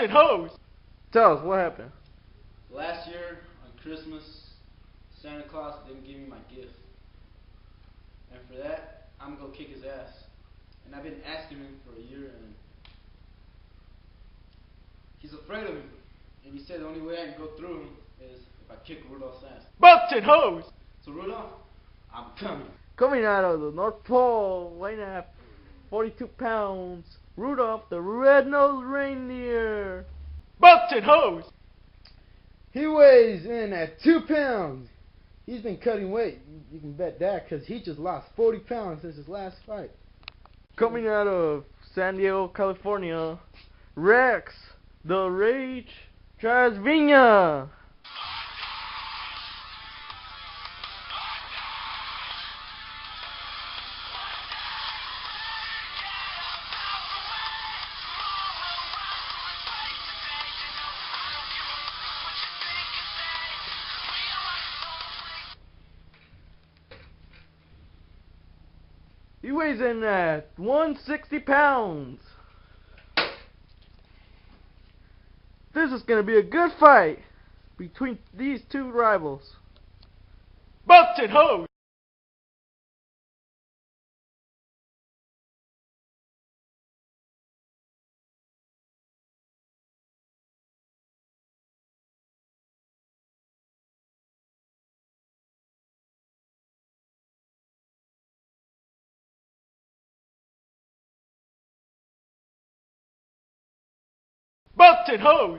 Busted hose! Tell us, what happened? Last year on Christmas, Santa Claus didn't give me my gift. And for that, I'm gonna go kick his ass. And I've been asking him for a year, and he's afraid of me. And he said the only way I can go through him is if I kick Rudolph's ass. Busted hose! So Rudolph, I'm coming. Coming out of the North Pole, weighing at 42 pounds, Rudolph the red-nosed reindeer. Busted hose! He weighs in at 2 pounds. He's been cutting weight. You can bet that, because he just lost 40 pounds since his last fight. Coming out of San Diego, California, Rex the Rage Trasvina. He weighs in at 160 pounds. This is going to be a good fight between these two rivals. Busted hose! Busted hose!